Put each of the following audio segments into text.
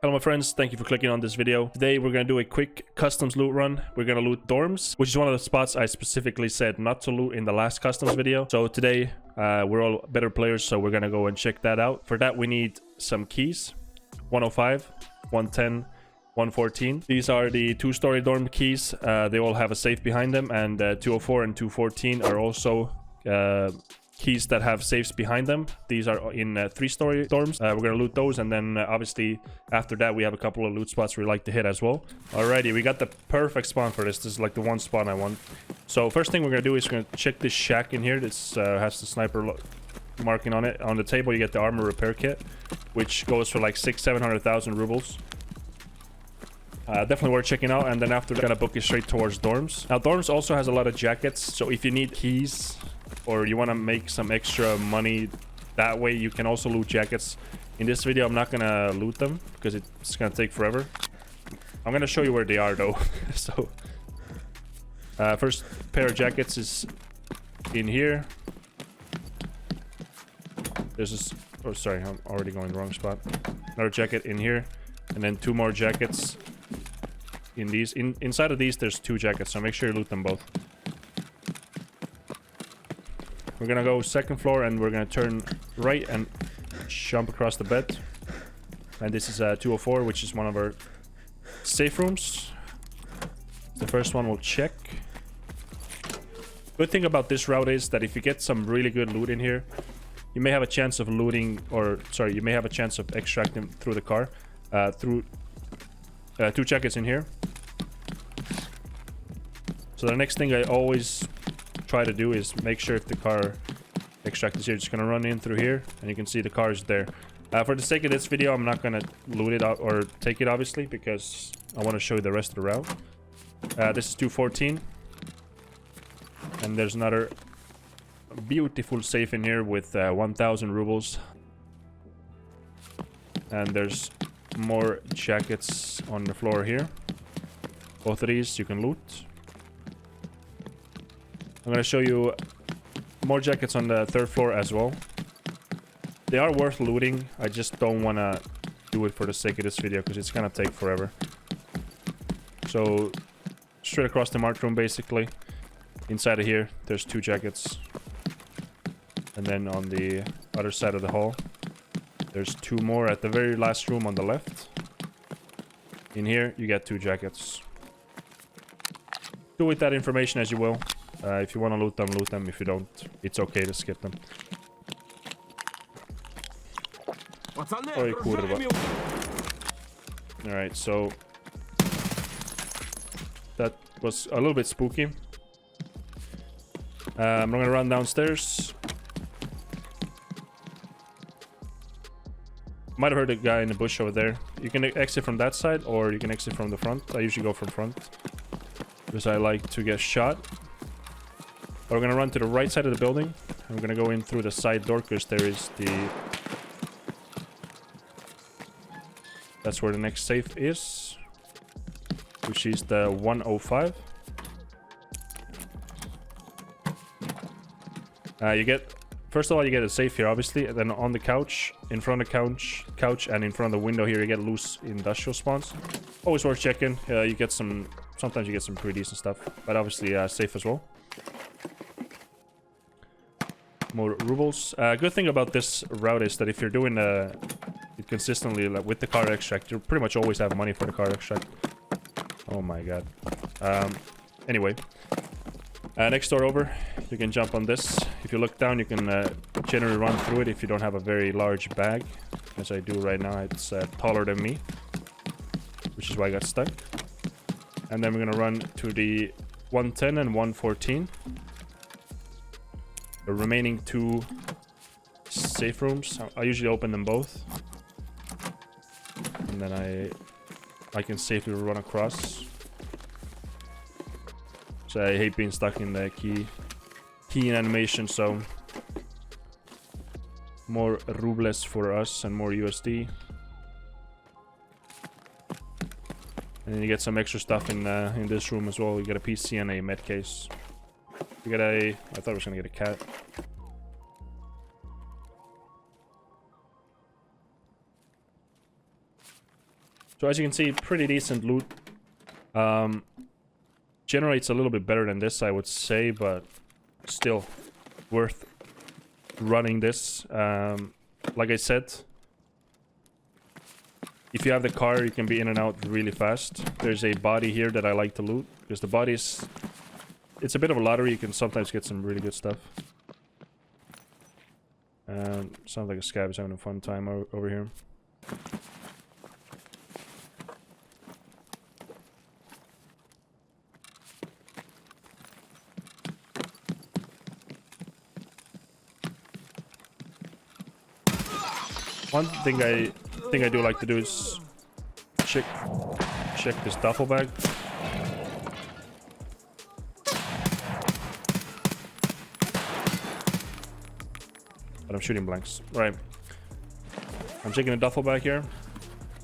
Hello my friends, thank you for clicking on this video. Today we're going to do a quick customs loot run. We're going to loot dorms, which is one of the spots I specifically said not to loot in the last customs video. So today we're all better players, so we're going to go and check that out. For that we need some keys. 105, 110, 114. These are the two-story dorm keys. They all have a safe behind them, and 204 and 214 are also keys that have safes behind them. These are in three-story dorms. We're gonna loot those, and then obviously after that we have a couple of loot spots we like to hit as well. Alrighty, we got the perfect spawn for this. This is like the one spawn I want. So first thing we're gonna do is we're gonna check this shack in here. This has the sniper marking on it. On the table you get the armor repair kit, which goes for like 600,000-700,000 rubles. Definitely worth checking out. And then after that, gonna book it straight towards dorms. Now dorms also has a lot of jackets, so if you need keys or you want to make some extra money that way, you can also loot jackets. In this video I'm not gonna loot them because it's gonna take forever. I'm gonna show you where they are though. So first pair of jackets is in here. There's this, oh sorry, I'm already going the wrong spot. Another jacket in here, and then two more jackets in these. Inside of these there's two jackets, so make sure you loot them both. We're gonna go second floor, and we're gonna turn right and jump across the bed. And this is 204, which is one of our safe rooms. The first one we'll check. Good thing about this route is that if you get some really good loot in here, you may have a chance of looting, or sorry, you may have a chance of extracting through the car. Through two jackets in here. So the next thing I always try to do is make sure if the car extract is here. Just gonna run in through here, and you can see the car is there. For the sake of this video, I'm not gonna loot it out or take it, obviously, because I want to show you the rest of the route. This is 214, and there's another beautiful safe in here with 1,000 rubles, and there's more jackets on the floor here. Both of these you can loot. I'm gonna show you more jackets on the third floor as well. They are worth looting. I just don't want to do it for the sake of this video because it's gonna take forever. So straight across the marked room, basically. Inside of here there's two jackets, and then on the other side of the hall there's two more at the very last room on the left. In here you get two jackets. Do with that information as you will. If you want to loot them, loot them. If you don't, it's okay to skip them. Oj, kurwa. Alright, so that was a little bit spooky. I'm gonna run downstairs. Might have heard a guy in the bush over there. You can exit from that side, or you can exit from the front. I usually go from front because I like to get shot. But we're gonna run to the right side of the building. I'm gonna go in through the side door because there is the... That's where the next safe is, which is the 105. You get... First of all, you get a safe here, obviously, and then on the couch, in front of the couch, and in front of the window here, you get loose industrial spawns. Always worth checking. You get some... Sometimes you get some pretty decent stuff, but obviously safe as well. More rubles. Good thing about this route is that if you're doing it consistently, like with the car extract, you pretty much always have money for the car extract. Oh my god. Anyway, next door over, you can jump on this. If you look down, you can generally run through it if you don't have a very large bag, as I do right now. It's taller than me, which is why I got stuck. And then we're gonna run to the 110 and 114. The remaining two safe rooms, I usually open them both, and then I can safely run across. So I hate being stuck in the key in animation, so more rubles for us and more USD. And then you get some extra stuff in this room as well. You get a PC and a med case. You get a... I thought I was gonna get a cat. So as you can see, pretty decent loot. Generates a little bit better than this, I would say, but still worth running this. Like I said, if you have the car, you can be in and out really fast. There's a body here that I like to loot, because the bodies... It's a bit of a lottery, you can sometimes get some really good stuff. Sounds like a scab is having a fun time over here. One thing I do like to do is check this duffel bag. But I'm shooting blanks. Right. I'm checking a duffel bag here.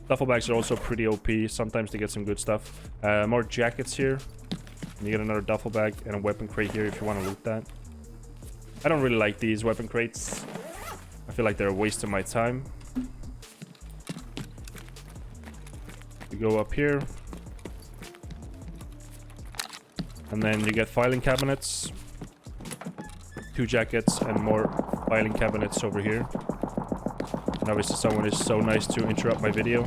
Duffel bags are also pretty OP. Sometimes they get some good stuff. More jackets here. And you get another duffel bag and a weapon crate here if you want to loot that. I don't really like these weapon crates. I feel like they're a waste of my time. You go up here. And then you get filing cabinets. 2 jackets and more filing cabinets over here. And obviously someone is so nice to interrupt my video.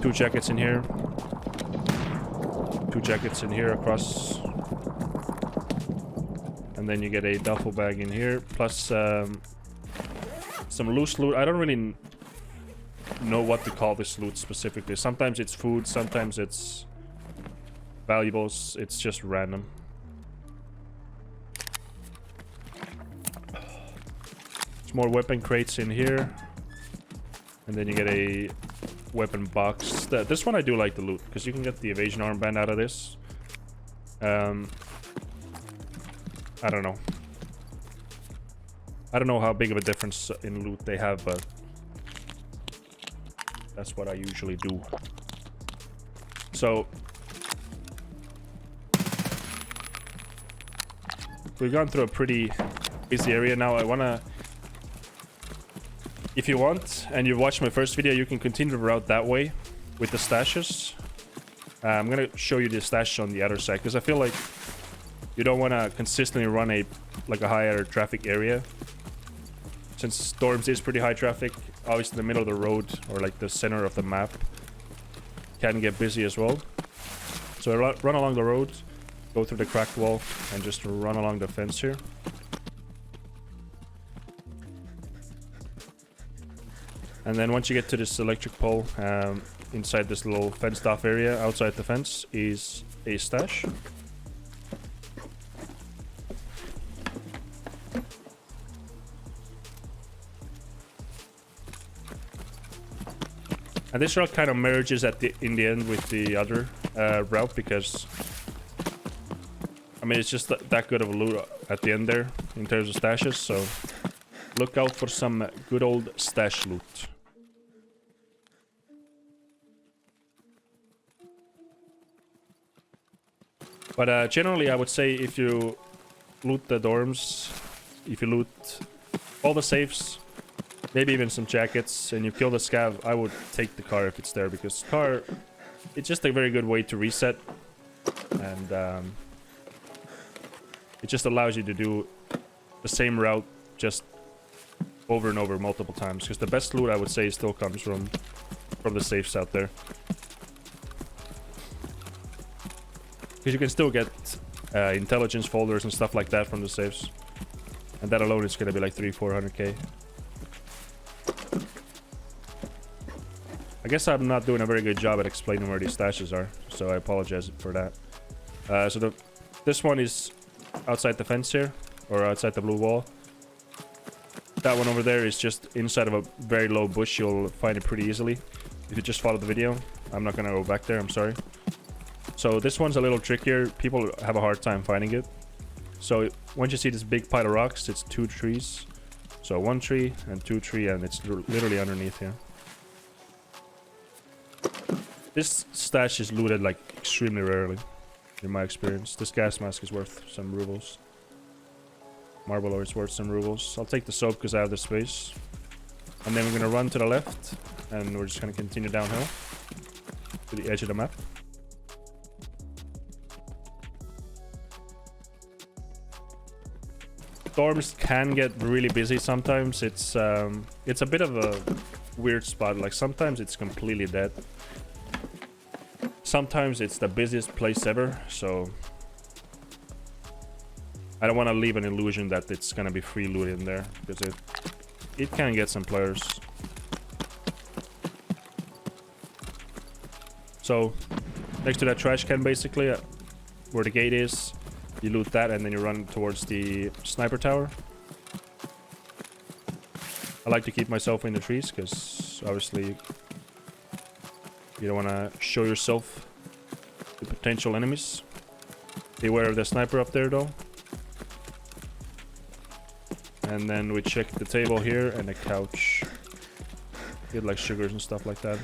2 jackets in here. 2 jackets in here across. And then you get a duffel bag in here. Plus some loose loot. I don't really know what to call this loot specifically. Sometimes it's food, sometimes it's valuables. It's just random. More weapon crates in here, and then you get a weapon box. This one I do like to loot because you can get the evasion armband out of this. I don't know. I don't know how big of a difference in loot they have, but that's what I usually do. So we've gone through a pretty busy area now. I wanna... If you want, and you've watched my first video, you can continue the route that way with the stashes. I'm gonna show you the stash on the other side, because I feel like you don't want to consistently run a higher traffic area. Since Storms is pretty high traffic, obviously the middle of the road, or like the center of the map, can get busy as well. So I run along the road, go through the cracked wall, and just run along the fence here. And then once you get to this electric pole, inside this little fenced off area, outside the fence, is a stash. And this route kind of merges in the end with the other route, because I mean, it's just that good of a loot at the end there in terms of stashes, so look out for some good old stash loot. But generally, I would say if you loot the dorms, if you loot all the safes, maybe even some jackets, and you kill the scav, I would take the car if it's there, because car, it's just a very good way to reset, and it just allows you to do the same route just over and over multiple times, because the best loot, I would say, still comes from the safes out there. Because you can still get intelligence folders and stuff like that from the safes. And that alone is going to be like 300-400k. I guess I'm not doing a very good job at explaining where these stashes are, so I apologize for that. So this one is outside the fence here, or outside the blue wall. That one over there is just inside of a very low bush. You'll find it pretty easily if you just follow the video. I'm not going to go back there, I'm sorry. So this one's a little trickier. People have a hard time finding it. So once you see this big pile of rocks, it's 2 trees. So 1 tree and 2 tree, and it's literally underneath here. This stash is looted like extremely rarely, in my experience. This gas mask is worth some rubles. Marble ore is worth some rubles. I'll take the soap because I have the space. And then we're gonna run to the left, and we're just gonna continue downhill to the edge of the map. Storms can get really busy sometimes. It's a bit of a weird spot. Like sometimes it's completely dead. Sometimes it's the busiest place ever, so I don't want to leave an illusion that it's gonna be free loot in there, because it can get some players. So next to that trash can, basically, where the gate is, you loot that and then you run towards the sniper tower. I like to keep myself in the trees because obviously you don't want to show yourself to potential enemies. Beware of the sniper up there though. And then we check the table here and the couch. Get like sugars and stuff like that.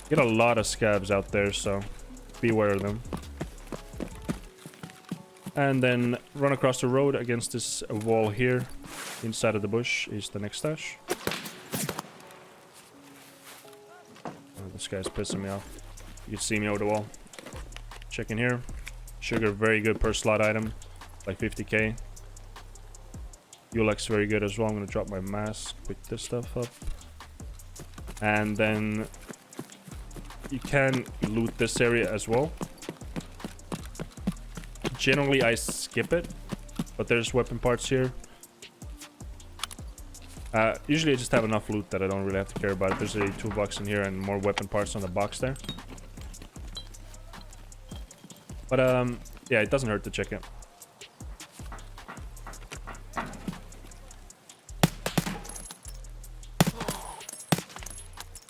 Get a lot of scabs out there, so beware of them. And then run across the road against this wall here. Inside of the bush is the next stash. Oh, this guy's pissing me off. You can see me over the wall. Check in here. Sugar, very good per slot item. Like 50k. Ulex, very good as well. I'm gonna drop my mask, pick this stuff up. And then you can loot this area as well. Generally I skip it, but there's weapon parts here. Usually I just have enough loot that I don't really have to care about it. There's a toolbox in here and more weapon parts on the box there. But yeah, it doesn't hurt to check it.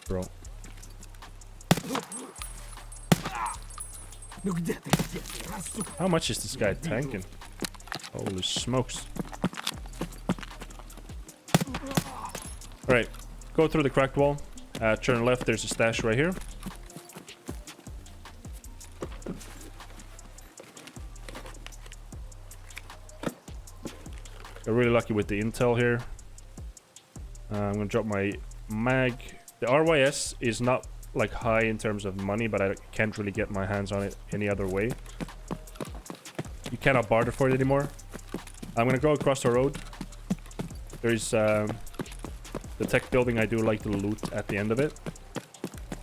Bro. How much is this guy tanking? Holy smokes. Alright, go through the cracked wall. Turn left, there's a stash right here. Got really lucky with the intel here. I'm gonna drop my mag. The RYS is not like high in terms of money, but I can't really get my hands on it any other way. You cannot barter for it anymore. I'm gonna go across the road. There's the tech building. I do like to loot at the end of it.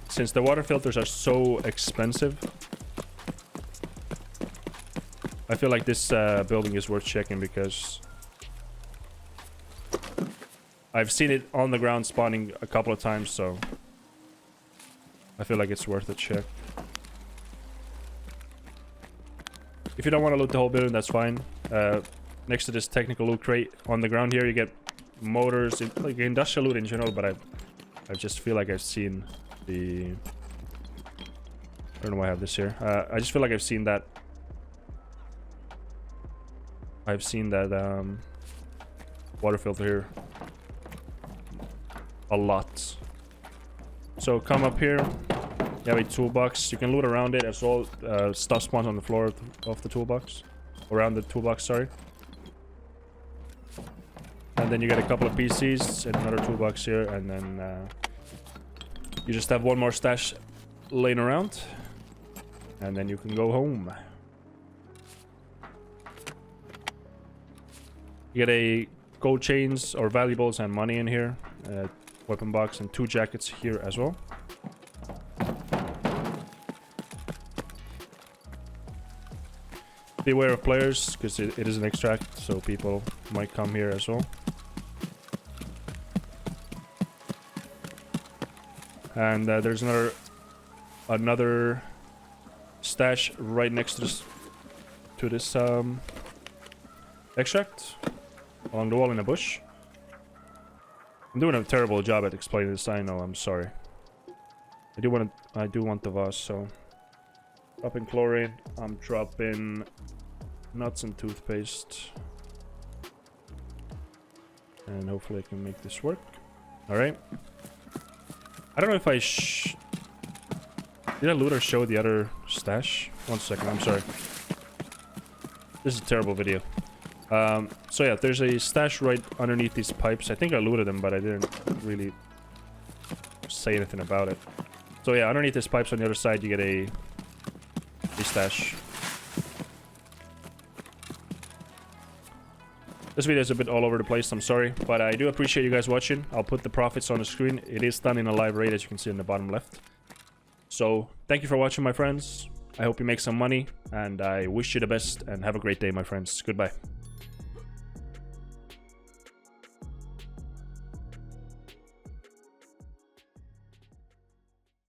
Since the water filters are so expensive, I feel like this building is worth checking because I've seen it on the ground spawning a couple of times, so I feel like it's worth a check. If you don't want to loot the whole building, that's fine. Next to this technical loot crate on the ground here, you get motors, like industrial loot in general, but I just feel like I've seen the... I don't know why I have this here. I just feel like I've seen that... water filter here a lot. So come up here. You have a toolbox. You can loot around it as well. Stuff spawns on the floor of the toolbox. Around the toolbox, sorry. And then you get a couple of PCs and another toolbox here, and then you just have one more stash laying around, and then you can go home. You get a gold chains or valuables and money in here, weapon box, and 2 jackets here as well. Beware of players, because it is an extract, so people might come here as well. And there's another stash right next to this extract along the wall in a bush. I'm doing a terrible job at explaining this, I know, I'm sorry. I do want the vase, so dropping chlorine, I'm dropping nuts and toothpaste. And hopefully I can make this work. Alright. I don't know if I did I loot or show the other stash? 1 second, I'm sorry. This is a terrible video. So yeah, there's a stash right underneath these pipes. I think I looted them, but I didn't really say anything about it. So yeah, underneath these pipes on the other side, you get a stash. This video is a bit all over the place, I'm sorry, but I do appreciate you guys watching. I'll put the profits on the screen. It is done in a live rate, as you can see in the bottom left. So thank you for watching, my friends. I hope you make some money, and I wish you the best, and have a great day, my friends. Goodbye.